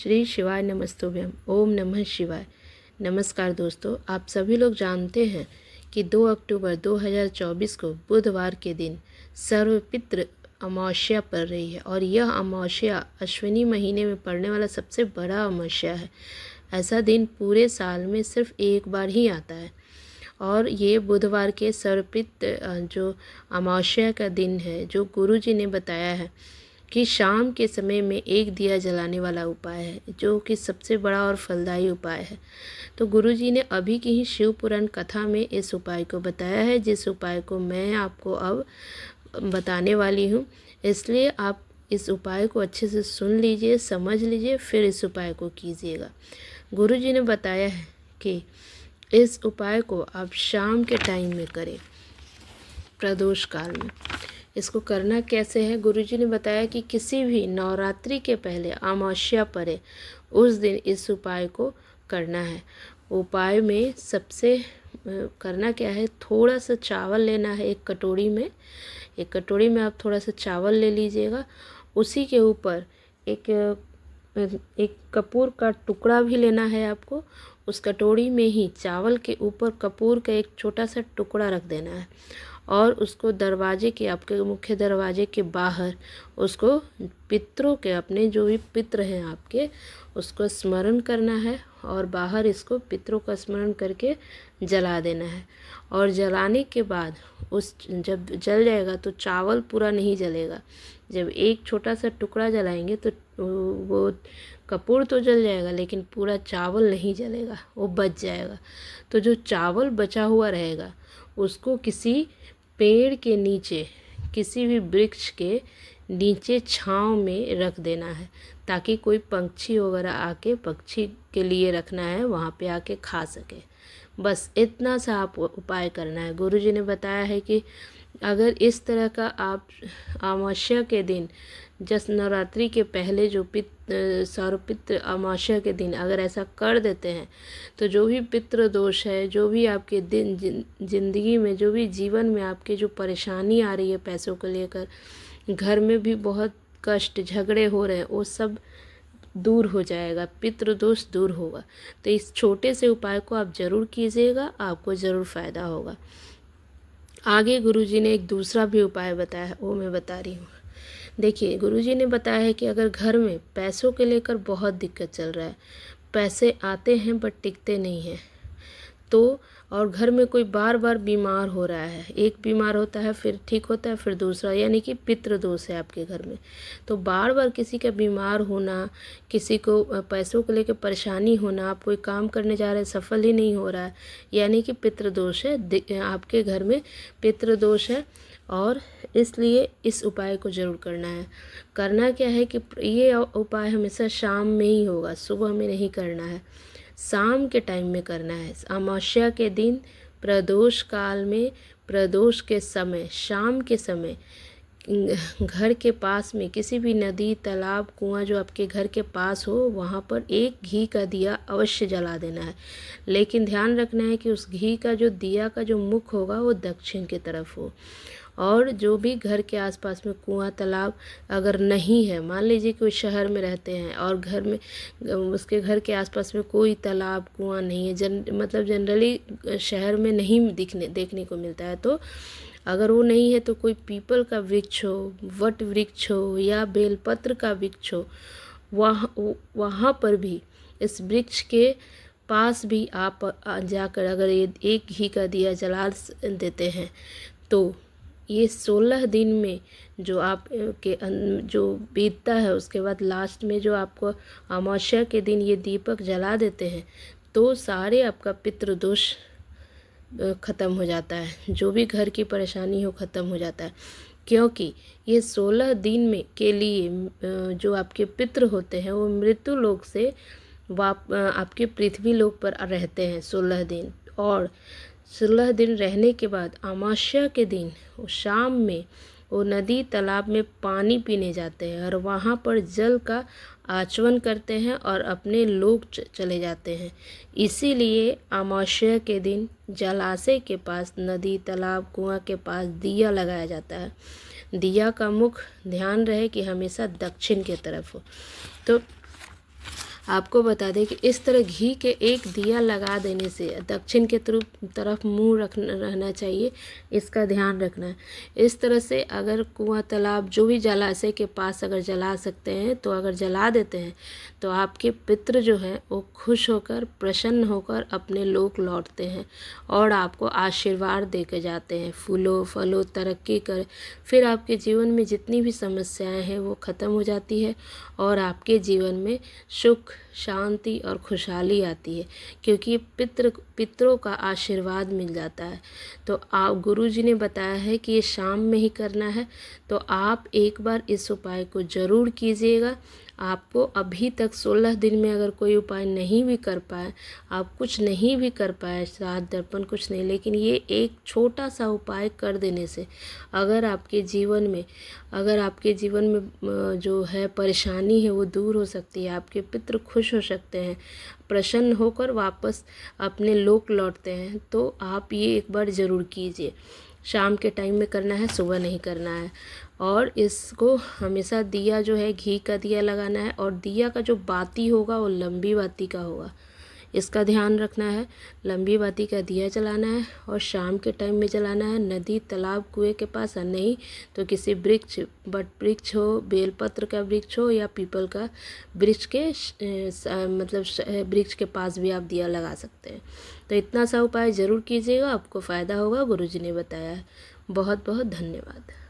श्री शिवाय नमस्तुभ्यम। ओम नमः शिवाय। नमस्कार दोस्तों, आप सभी लोग जानते हैं कि 2 अक्टूबर 2024 को बुधवार के दिन सर्वपितृ अमावस्या पड़ रही है और यह अमावस्या अश्विनी महीने में पड़ने वाला सबसे बड़ा अमावस्या है। ऐसा दिन पूरे साल में सिर्फ एक बार ही आता है और ये बुधवार के सर्वपितृ जो अमावस्या का दिन है, जो गुरुजी ने बताया है कि शाम के समय में एक दिया जलाने वाला उपाय है, जो कि सबसे बड़ा और फलदायी उपाय है। तो गुरुजी ने अभी की ही शिव पुराण कथा में इस उपाय को बताया है, जिस उपाय को मैं आपको अब बताने वाली हूँ। इसलिए आप इस उपाय को अच्छे से सुन लीजिए, समझ लीजिए, फिर इस उपाय को कीजिएगा। गुरुजी ने बताया है कि इस उपाय को आप शाम के टाइम में करें, प्रदोष काल में। इसको करना कैसे है, गुरुजी ने बताया कि किसी भी नवरात्रि के पहले अमावस्या पड़े उस दिन इस उपाय को करना है। उपाय में सबसे करना क्या है, थोड़ा सा चावल लेना है। एक कटोरी में आप थोड़ा सा चावल ले लीजिएगा। उसी के ऊपर एक कपूर का टुकड़ा भी लेना है आपको। उस कटोरी में ही चावल के ऊपर कपूर का एक छोटा सा टुकड़ा रख देना है और उसको दरवाजे के, आपके मुख्य दरवाजे के बाहर उसको पितरों के, अपने जो भी पितर हैं आपके, उसको स्मरण करना है और बाहर इसको पितरों का स्मरण करके जला देना है। और जलाने के बाद जब जल जाएगा तो चावल पूरा नहीं जलेगा। जब एक छोटा सा टुकड़ा जलाएंगे तो वो कपूर तो जल जाएगा लेकिन पूरा चावल नहीं जलेगा, वो बच जाएगा। तो जो चावल बचा हुआ रहेगा उसको किसी पेड़ के नीचे, किसी भी वृक्ष के नीचे छांव में रख देना है, ताकि कोई पंछी वगैरह आके, पक्षी के लिए रखना है, वहाँ पे आके खा सके। बस इतना सा आप उपाय करना है। गुरुजी ने बताया है कि अगर इस तरह का आप अमावस्या के दिन, जस नवरात्रि के पहले जो सर्वपितृ अमावस्या के दिन अगर ऐसा कर देते हैं तो जो भी पितृ दोष है, जो भी आपके जिंदगी में, जो भी जीवन में आपके जो परेशानी आ रही है पैसों को लेकर, घर में भी बहुत कष्ट, झगड़े हो रहे हैं, वो सब दूर हो जाएगा, पितृ दोष दूर होगा। तो इस छोटे से उपाय को आप ज़रूर कीजिएगा, आपको ज़रूर फ़ायदा होगा। आगे गुरुजी ने एक दूसरा भी उपाय बताया है, वो मैं बता रही हूँ। देखिए, गुरुजी ने बताया है कि अगर घर में पैसों के लेकर बहुत दिक्कत चल रहा है, पैसे आते हैं बट टिकते नहीं हैं, तो और घर में कोई बार बार बीमार हो रहा है, एक बीमार होता है फिर ठीक होता है, फिर दूसरा, यानी कि पितृ दोष है आपके घर में, तो बार बार किसी का बीमार होना, किसी को पैसों को लेकर परेशानी होना, आप कोई काम करने जा रहे हैं सफल ही नहीं हो रहा है, यानी कि पितृ दोष है, आपके घर में पितृ दोष है। और इसलिए इस उपाय को ज़रूर करना है। करना क्या है कि ये उपाय हमेशा शाम में ही होगा, सुबह में नहीं करना है, शाम के टाइम में करना है। अमावस्या के दिन, प्रदोष काल में, प्रदोष के समय, शाम के समय घर के पास में किसी भी नदी, तालाब, कुआं जो आपके घर के पास हो, वहाँ पर एक घी का दिया अवश्य जला देना है। लेकिन ध्यान रखना है कि उस घी का जो दिया का जो मुख होगा वो दक्षिण की तरफ हो। और जो भी घर के आसपास में कुआं, तालाब अगर नहीं है, मान लीजिए कोई शहर में रहते हैं और घर में, उसके घर के आसपास में कोई तालाब, कुआं नहीं है, मतलब जनरली शहर में नहीं देखने को मिलता है, तो अगर वो नहीं है तो कोई पीपल का वृक्ष हो, वट वृक्ष हो या बेलपत्र का वृक्ष हो, वहाँ पर भी, इस वृक्ष के पास भी आप जाकर अगर ये एक घी का दिया जला देते हैं तो ये 16 दिन में जो आप के जो बीतता है, उसके बाद लास्ट में जो आपको अमावस्या के दिन ये दीपक जला देते हैं तो सारे आपका पितृ दोष ख़त्म हो जाता है, जो भी घर की परेशानी हो ख़त्म हो जाता है। क्योंकि ये 16 दिन में के लिए जो आपके पितृ होते हैं वो मृत्यु लोक से आपके पृथ्वी लोक पर रहते हैं 16 दिन, और 16 दिन रहने के बाद अमावस्या के दिन वो शाम में वो नदी, तालाब में पानी पीने जाते हैं और वहाँ पर जल का आचमन करते हैं और अपने लोक चले जाते हैं। इसीलिए अमावस्या के दिन जलाशय के पास, नदी, तालाब, कुआं के पास दिया लगाया जाता है। दिया का मुख ध्यान रहे कि हमेशा दक्षिण की तरफ हो। तो आपको बता दें कि इस तरह घी के एक दिया लगा देने से दक्षिण के तरफ मुंह रहना चाहिए, इसका ध्यान रखना है। इस तरह से अगर कुआं, तालाब, जो भी जलाशय के पास अगर जला सकते हैं तो अगर जला देते हैं तो आपके पितृ जो है वो खुश होकर, प्रसन्न होकर अपने लोक लौटते हैं और आपको आशीर्वाद दे के जाते हैं, फूलो फलो तरक्की कर। फिर आपके जीवन में जितनी भी समस्याएं हैं वो ख़त्म हो जाती है और आपके जीवन में सुख, शांति और खुशहाली आती है, क्योंकि पितरों का आशीर्वाद मिल जाता है। तो आप, गुरुजी ने बताया है कि ये शाम में ही करना है, तो आप एक बार इस उपाय को ज़रूर कीजिएगा। आपको अभी तक 16 दिन में अगर कोई उपाय नहीं भी कर पाए, आप कुछ नहीं भी कर पाए, श्राद्ध दर्पण कुछ नहीं, लेकिन ये एक छोटा सा उपाय कर देने से अगर आपके जीवन में जो है परेशानी है वो दूर हो सकती है, आपके पितृ खुश हो सकते हैं, प्रसन्न होकर वापस अपने लोक लौटते हैं। तो आप ये एक बार ज़रूर कीजिए। शाम के टाइम में करना है, सुबह नहीं करना है। और इसको हमेशा दिया जो है घी का दिया लगाना है और दिया का जो बाती होगा वो लंबी बाती का होगा, इसका ध्यान रखना है। लंबी बाती का दिया जलाना है और शाम के टाइम में जलाना है। नदी, तालाब, कुएं के पास, नहीं तो किसी वृक्ष, बट वृक्ष हो, बेलपत्र का वृक्ष हो या पीपल का वृक्ष के वृक्ष के पास भी आप दिया लगा सकते हैं। तो इतना सा उपाय ज़रूर कीजिएगा, आपको फ़ायदा होगा, गुरुजी ने बताया है। बहुत बहुत धन्यवाद।